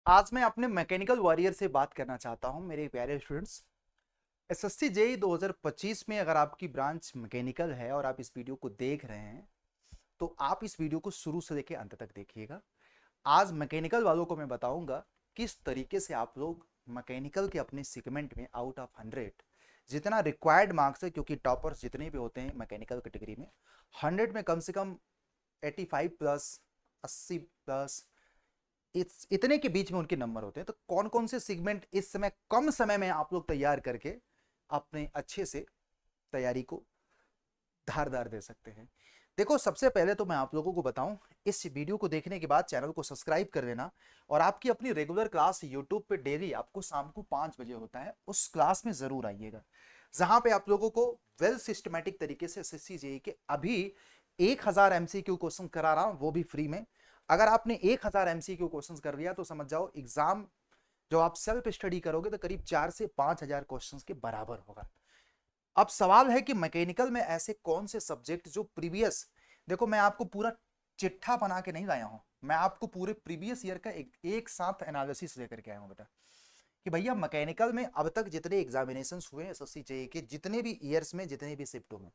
आज मैं अपने मैकेनिकल वॉरियर से बात करना चाहता हूं मेरे प्यारे स्टूडेंट्स। एसएससी जेई 2025 में अगर आपकी ब्रांच मैकेनिकल है और आप इस वीडियो को देख रहे हैं तो आप इस वीडियो को शुरू से लेकर अंत तक देखिएगा। आज मैकेनिकल वालों को मैं बताऊंगा किस तरीके से आप लोग मैकेनिकल के अपने सेगमेंट में आउट ऑफ 100 जितना रिक्वायर्ड मार्क्स है, क्योंकि टॉपर्स जितने भी होते हैं मैकेनिकल कैटेगरी में 100 में कम से कम 85 प्लस 80 प्लस इतने के बीच में उनके नंबर होते हैं। तो कौन कौन से सेगमेंट इस समय कम समय में आप लोग तैयार करके अपने अच्छे से तैयारी को धारदार दे सकते हैं। देखो, सबसे पहले तो मैं आप लोगों को बताऊं, इस वीडियो को देखने के बाद चैनल को सब्सक्राइब कर देना और आपकी अपनी रेगुलर क्लास यूट्यूब पे डेली आपको शाम को 5 बजे होता है, उस क्लास में जरूर आइएगा, जहां पे आप लोगों को वेल सिस्टमैटिक तरीके से एसएससी जेईई के अभी 1000 एमसीक्यू क्वेश्चन करा रहा हूं, वो भी फ्री में। अगर आपने 1000 एमसीक्यू क्वेश्चन कर लिया तो समझ जाओ एग्जाम जो आप सेल्फ स्टडी करोगे तो करीब 4 से 5 हजार क्वेश्चन के बराबर होगा। अब सवाल है कि मैकेनिकल में ऐसे कौन से सब्जेक्ट जो प्रीवियस, देखो मैं आपको पूरा चिट्ठा बना के नहीं लाया हूं, मैं आपको पूरे प्रीवियस ईयर का एक साथ एनालिसिस लेकर के आया हूं बेटा, कि भैया मैकेनिकल में अब तक जितने एग्जामिनेशन हुए एसएससी जेईई के, जितने भी ईयर्स में, जितने भी शिफ्टों में,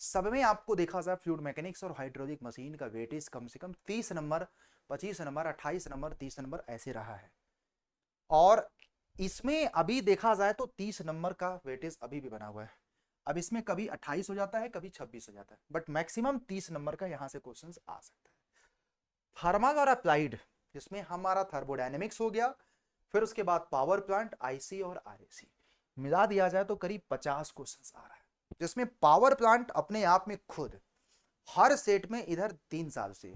सब में आपको देखा जाए फ्लूइड मैकेनिक्स और हाइड्रोलिक मशीन का वेटेज कम से कम 30 नंबर, 25 नंबर, 28 नंबर, 30 नंबर ऐसे रहा है। और इसमें अभी देखा जाए तो 30 नंबर का वेटेज अभी भी बना हुआ है। अब इसमें कभी 28 हो जाता है, कभी 26 हो जाता है, बट मैक्सिमम 30 नंबर का यहां से क्वेश्चन आ सकता है। थर्मल और अप्लाइड, जिसमें हमारा थर्मोडायनेमिक्स हो गया, फिर उसके बाद पावर प्लांट, आईसी और आरएसी, मिला दिया जाए तो करीब 50 क्वेश्चन आ रहा है, जिसमें पावर प्लांट अपने आप में खुद हर सेट में इधर 3 साल से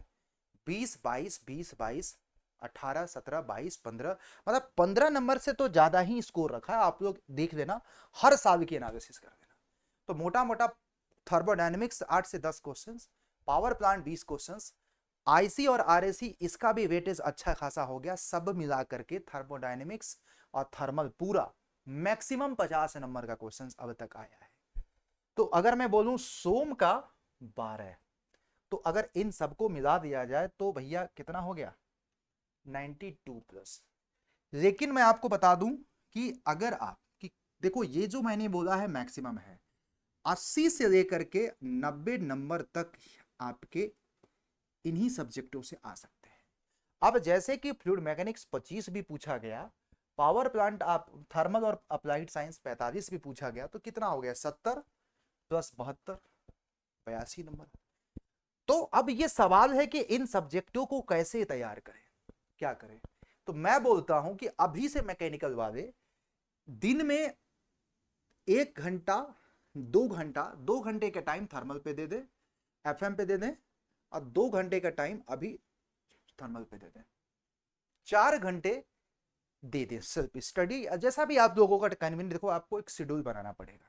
20 22 20 22 18 17 22 15, मतलब 15 नंबर से तो ज्यादा ही स्कोर रखा है। आप लोग देख लेना, हर साल की एनालिसिस कर लेना। तो मोटा मोटा थर्मोडायनेमिक्स 8 से 10 questions, power plant 20 questions, IC और आरएसी इसका भी वेटेज अच्छा खासा हो गया। सब मिला करके थर्मोडायनेमिक्स और थर्मल पूरा मैक्सिमम 50 नंबर का क्वेश्चन अब तक आया है। तो अगर मैं बोलूं सोम का 12, तो अगर इन सबको मिला दिया जाए तो भैया कितना हो गया, 92 प्लस। लेकिन मैं आपको बता दूं कि अगर आप कि देखो, ये जो मैंने बोला है मैक्सिमम है, 80 से लेकर के 90 नंबर तक आपके इन्हीं सब्जेक्टों से आ सकते हैं। अब जैसे कि फ्लूइड मैकेनिक्स 25 भी पूछा गया, पावर प्लांट आप थर्मल और अप्लाइड साइंस 45 भी पूछा गया, तो कितना हो गया, 70 प्लस 72, 82 नंबर। तो अब ये सवाल है कि इन सब्जेक्टों को कैसे तैयार करें, क्या करें। तो मैं बोलता हूं कि अभी से मैकेनिकल वाले दिन में 1 घंटा, 2 घंटा, 2 घंटे का टाइम थर्मल पे दे दे, एफएम पे दे दें, और 2 घंटे का टाइम अभी थर्मल पे दे दें, 4 घंटे दे दे सेल्फ स्टडी। जैसा भी आप लोगों का कन्वीनियंट, देखो आपको एक शेड्यूल बनाना पड़ेगा,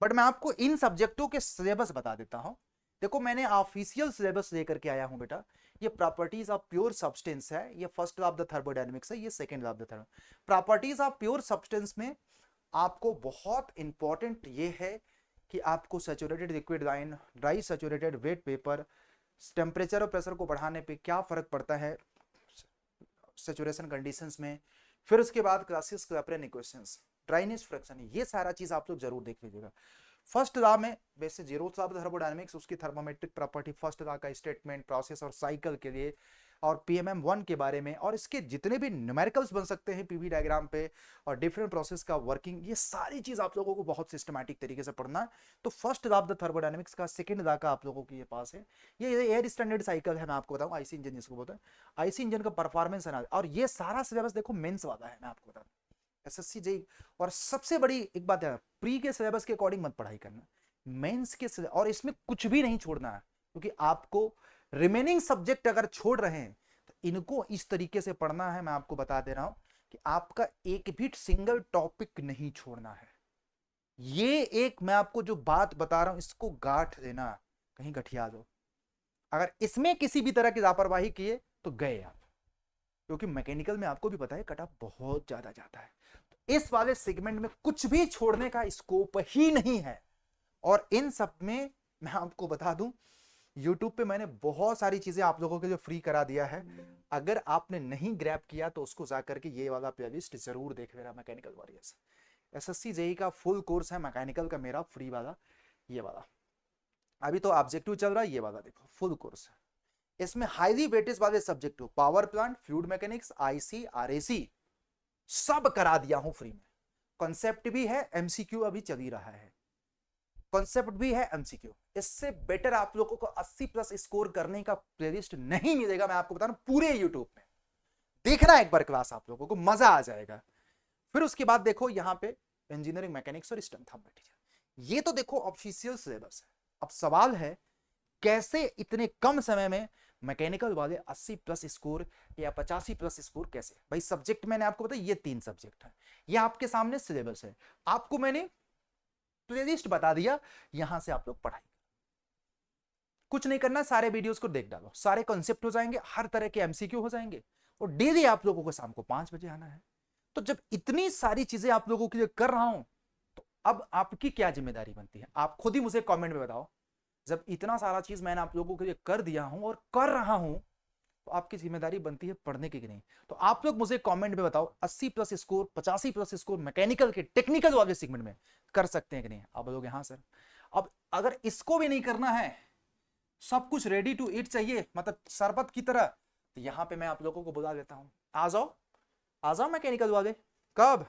बट मैं आपको इन सब्जेक्टों के सिलेबस बता देता हूं। देखो, मैंने ऑफिशियल सिलेबस लेकर के आया हूं बेटा। ये प्रॉपर्टीज ऑफ प्योर सब्सटेंस है, ये first law of the thermodynamics है, ये second law of the thermo. Properties of pure substance में आपको बहुत इंपॉर्टेंट ये है कि आपको saturated liquid line, dry saturated wet vapour, temperature और प्रेशर को बढ़ाने पे क्या फर्क पड़ता है सैचुरेशन कंडीशंस में, फिर उसके बाद क्लासिस क्लैपरेन इक्वेशंस, ड्राइनेस फ्रैक्शन, ये सारा चीज आप लोग जरूर देख लीजिएगा। फर्स्ट लॉ में वैसे जीरो लॉ ऑफ थर्मोडायनेमिक्स, उसकी थर्मोमेट्रिक प्रॉपर्टी, फर्स्ट लॉ का स्टेटमेंट प्रोसेस और साइकिल के लिए, और पीएमएम 1 के बारे में, और इसके जितने भी न्यूमेरिकल्स बन सकते हैं पीवी डायग्राम पे, और डिफरेंट प्रोसेस का वर्किंग, ये सारी चीज आप लोगों को बहुत सिस्टमैटिक तरीके से पढ़ना है। तो first law of the thermodynamics का सेकंड लॉ का आप लोगों के पास है। ये एयर स्टैंडर्ड साइकिल है, मैं आपको बताऊं, आईसी इंजन जिसको बोलते हैं, आईसी इंजन का परफॉर्मेंस एनालिसिस, और ये सारा सिलेबस देखो मेंस वाला है, मैं आपको बता दूं एसएससी जेई। और सबसे बड़ी एक बात है, प्री के सिलेबस के अकॉर्डिंग मत पढ़ाई करना, मेंस के और इसमें कुछ भी नहीं छोड़ना है, क्योंकि आपको रिमेनिंग सब्जेक्ट अगर छोड़ रहे हैं तो इनको इस तरीके से पढ़ना है। मैं आपको बता दे रहा हूं कि आपका एक भी सिंगल टॉपिक नहीं छोड़ना है। ये एक मैं आपको जो बात बता रहा हूं इसको गांठ देना, कहीं गठिया दो। अगर इसमें किसी भी तरह की लापरवाही किए तो गए आप, क्योंकि मैकेनिकल में आपको भी पता है कट ऑफ बहुत ज्यादा जाता है। तो इस वाले सेगमेंट में कुछ भी छोड़ने का स्कोप ही नहीं है। और इन सब में मैं आपको बता दूं, YouTube पे मैंने बहुत सारी चीजें आप लोगों के लिए फ्री करा दिया है। अगर आपने नहीं ग्रैब किया तो उसको जाकर के ये वाला प्लेलिस्ट जरूर देख लेना, मैकेनिकल वॉरियर्स। एसएससी जेई का फुल कोर्स है मैकेनिकल का मेरा फ्री वाला, ये वाला। अभी तो ऑब्जेक्टिव चल रहा है, ये वाला देखो फुल कोर्स है। इसमें हाईली वेटेज वाले सब्जेक्ट हो, power plant, fluid mechanics, IC, RAC, सब करा दिया हूं फ्री में। कॉन्सेप्ट भी है, एमसीक्यू अभी चल ही रहा है, कॉन्सेप्ट भी है, एमसीक्यू। इससे बेटर आप लोगों को 80 प्लस स्कोर करने का प्लेलिस्ट नहीं मिलेगा, मैं आपको बता रहा हूं पूरे यूट्यूब में। देखना एक बार क्लास, आप लोगों को मजा आ जाएगा। फिर उसके बाद देखो यहाँ पे इंजीनियरिंग मैकेनिक्स और स्ट्रेंथ ऑफ मटेरियल, ये तो देखो ऑफिशियल सिलेबस है। अब सवाल है कैसे इतने कम समय में मैकेनिकल वाले 80 प्लस स्कोर या 85 प्लस स्कोर कैसे। भाई सब्जेक्ट मैंने आपको बताया, ये 3 सब्जेक्ट है, ये आपके सामने सिलेबस है, आपको मैंने प्लेलिस्ट बता दिया, यहां से आप लोग पढ़ाई। कुछ नहीं करना, सारे वीडियोस को देख डालो, सारे कॉन्सेप्ट हो जाएंगे, हर तरह के एमसीक्यू हो जाएंगे, और डेली आप लोगों को शाम को 5 बजे आना है। तो जब इतनी सारी चीजें आप लोगों के लिए कर रहा हूं, तो अब आपकी क्या जिम्मेदारी बनती है, आप खुद ही मुझे कमेंट में बताओ। जब इतना सारा चीज मैंने आप लोगों के लिए कर दिया हूं और कर रहा हूं, तो आपकी जिम्मेदारी बनती है पढ़ने की कि नहीं। तो आप लोग मुझे कमेंट में बताओ 80 plus score 85 plus score mechanical के टेक्निकल वाले सेगमेंट में कर सकते हैं कि नहीं। आप लोग हाँ सर। अब अगर इसको भी नहीं करना है, सब कुछ रेडी टू ईट चाहिए मतलब शरबत की तरह, तो यहां पे मैं आप लोगों को बुला देता हूं, आ जाओ, आ जाओ मैकेनिकल वाले। कब?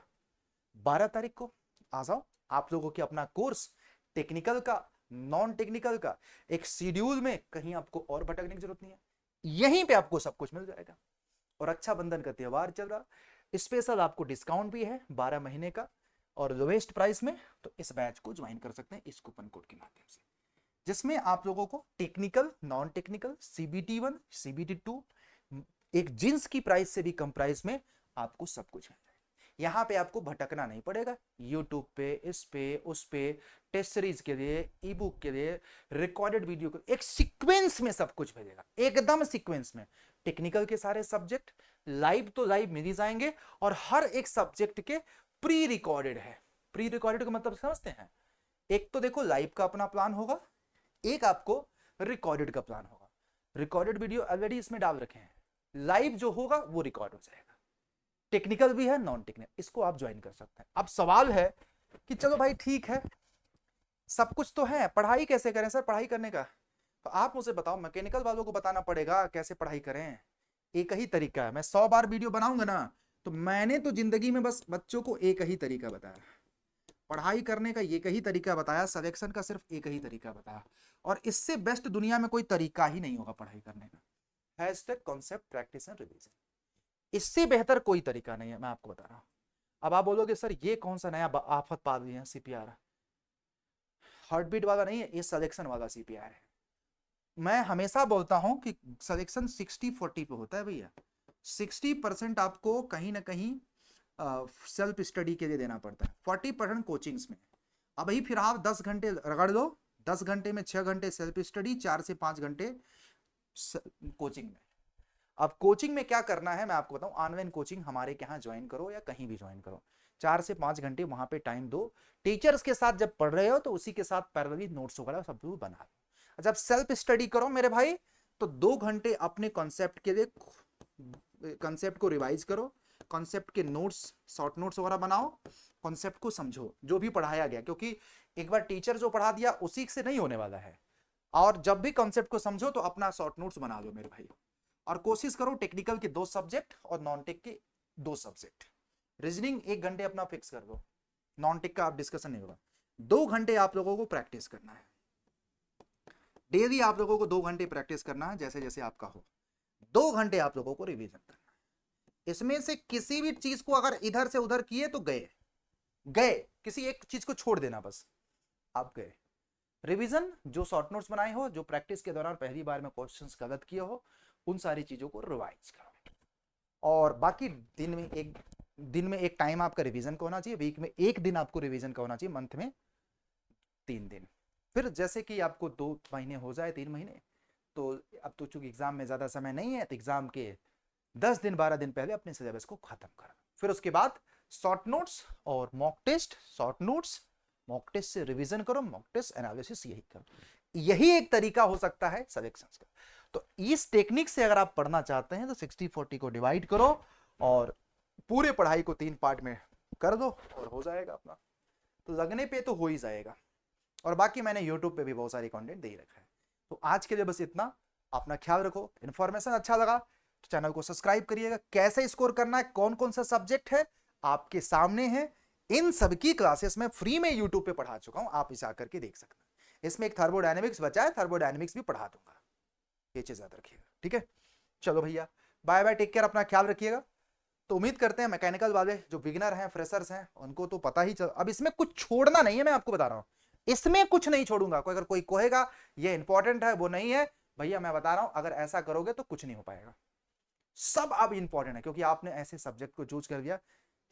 12 तारीख को आ जाओ। आप लोगों के अपना कोर्स टेक्निकल का, नॉन टेक्निकल का एक शेड्यूल में, कहीं आपको और भटकने की जरूरत नहीं है, यहीं पे आपको सब कुछ मिल जाएगा। और रक्षाबंधन का त्योहार चल रहा, स्पेशल आपको डिस्काउंट भी है 12 महीने का और लोवेस्ट प्राइस में। तो इस बैच को ज्वाइन कर सकते हैं इस कूपन कोड के माध्यम से, जिसमें आप लोगों को technical, non technical, CBT 1, CBT 2 एक जींस की प्राइस से भी कम प्राइस में आपको सब कुछ है। यहाँ पे आपको भटकना नहीं पड़ेगा, यूट्यूब पे, इस पे, उस पे, टेस्ट सीरीज के लिए, ई बुक के लिए, रिकॉर्डेड वीडियो के, एक सीक्वेंस में सब कुछ मिलेगा, एकदम सीक्वेंस में। टेक्निकल के सारे सब्जेक्ट लाइव तो लाइव मिल ही जाएंगे, और हर एक सब्जेक्ट के प्री रिकॉर्डेड है। प्री रिकॉर्डेड का मतलब समझते हैं, एक तो देखो लाइव का अपना प्लान होगा, एक आपको रिकॉर्डेड का प्लान होगा। रिकॉर्डेड वीडियो ऑलरेडी इसमें डाल रखे हैं, लाइव जो होगा वो रिकॉर्ड हो जाएगा। टेक्निकल भी है, नॉन टेक्निकल, इसको आप ज्वाइन कर सकते हैं। अब सवाल है कि चलो भाई ठीक है, सब कुछ तो है, पढ़ाई कैसे करें सर, पढ़ाई करने का तो आप मुझे बताओ। मैकेनिकल वालों को बताना पड़ेगा कैसे पढ़ाई करें, एक ही तरीका है। मैं 100 बार वीडियो बनाऊंगा ना, तो मैंने तो जिंदगी में बस बच्चों को एक ही तरीका बताया, पढ़ाई करने का एक ही तरीका बताया, सिलेक्शन का सिर्फ एक ही तरीका बताया, और इससे बेस्ट दुनिया में कोई तरीका ही नहीं होगा पढ़ाई करने का। Hashtag concept practice and revision, इससे बेहतर कोई तरीका नहीं है, मैं आपको बता रहा हूं। अब आप बोलोगे सर ये कौन सा नया आफत पाल दिए हैं, सीपीआर। हार्टबीट वाला नहीं है, ये सिलेक्शन वाला सीपीआर है। मैं हमेशा बोलता हूं कि सिलेक्शन 60-40 पे होता है भैया। 60% आपको कहीं ना कहीं सेल्फ स्टडी के लिए देना पड़ता है, 40% कोचिंग्स में। अब ही फिर आप 10 घंटे रगड़ दो, 10 घंटे में 6 घंटे सेल्फ स्टडी, 4 से 5 घंटे कोचिंग में। अब कोचिंग में क्या करना है मैं आपको बताऊं, ऑनलाइन कोचिंग हमारे यहाँ ज्वाइन करो या कहीं भी ज्वाइन करो, 4 से 5 घंटे वहां पे टाइम दो, टीचर्स के साथ जब पढ़ रहे हो तो उसी के साथ पैरेलली नोट्स वगैरह सब कुछ बना लो। जब सेल्फ स्टडी करो मेरे भाई, तो 2 घंटे अपने कॉन्सेप्ट के लिए, कॉन्सेप्ट को रिवाइज करो, कॉन्सेप्ट के नोट्स, शॉर्ट नोट्स वगैरह बनाओ, कॉन्सेप्ट को समझो जो भी पढ़ाया गया, क्योंकि एक बार टीचर जो पढ़ा दिया उसी से नहीं होने वाला है। और जब भी कॉन्सेप्ट को समझो तो अपना शॉर्ट नोट्स बना लो मेरे भाई, और कोशिश करो टेक्निकल के 2 सब्जेक्ट और नॉन टेक के 2 सब्जेक्ट। रीजनिंग 1 घंटे अपना फिक्स कर दो, नॉन टेक का आप डिस्कशन नहीं होगा। 2 घंटे आप लोगों को प्रैक्टिस करना है, डेली आप लोगों को 2 घंटे प्रैक्टिस करना है, जैसे जैसे आपका हो। 2 घंटे आप लोगों को रिवीजन करना है। इसमें से किसी भी चीज को अगर इधर से उधर किए तो गए गए, किसी एक चीज को छोड़ देना बस, आप गए। रिवीजन, जो शॉर्ट नोट्स बनाए हो, जो प्रैक्टिस के दौरान पहली बार में क्वेश्चंस गलत किए हो, उन सारी चीजों को रिवाइज करो। और बाकी दिन में एक टाइम आपका रिवीजन का होना चाहिए, वीक में 1 दिन आपको रिवीजन का होना चाहिए, मंथ में 3 दिन। फिर जैसे कि आपको 2 महीने हो जाए, 3 महीने, तो अब तो चूंकि एग्जाम में ज्यादा समय नहीं है, तो एग्जाम के 10 दिन 12 दिन पहले अपने सिलेबस को खत्म करना। फिर उसके बाद शॉर्ट नोट्स और mock test, short notes mock test से रिवीजन करो, मॉक टेस्ट एनालिसिस, यही करो। यही एक तरीका हो सकता है सिलेक्शन का। तो इस टेक्निक से अगर आप पढ़ना चाहते हैं तो 60-40 को डिवाइड करो और पूरे पढ़ाई को 3 पार्ट में कर दो और हो जाएगा अपना। तो लगने पे तो हो ही जाएगा। और बाकी मैंने यूट्यूब पे भी बहुत सारी कंटेंट दे ही रखा है। तो आज के लिए बस इतना। अपना ख्याल रखो। इन्फॉर्मेशन अच्छा लगा तो चैनल को सब्सक्राइब करिएगा। कैसे स्कोर करना है, कौन कौन सा सब्जेक्ट है आपके सामने है, इन सबकी क्लासेस में फ्री में यूट्यूब पे पढ़ा चुका हूं, आप इसे आकर के देख सकते हैं। इसमें एक थर्मोडायनेमिक्स बचा है, थर्मोडायनेमिक्स भी पढ़ा दूंगा, ये चीज याद रखिएगा। ठीक है, चलो भैया, बाय बाय, टेक केयर, अपना ख्याल रखिएगा। तो उम्मीद करते हैं मैकेनिकल वाले जो बिगिनर हैं, फ्रेशर्स हैं, उनको तो पता ही अब इसमें कुछ छोड़ना नहीं है, मैं आपको बता रहा हूं, इसमें कुछ नहीं छोड़ूंगा। कोई अगर कोई कहेगा ये इंपॉर्टेंट है, वो नहीं है, भैया मैं बता रहा हूं, अगर ऐसा करोगे तो कुछ नहीं हो पाएगा। सब अब इंपॉर्टेंट है, क्योंकि आपने ऐसे सब्जेक्ट को चूज कर दिया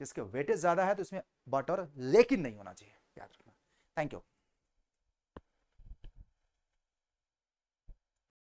जिसके वेटेज ज्यादा है, तो इसमें बट और लेकिन नहीं होना चाहिए, याद रखना। Thank you.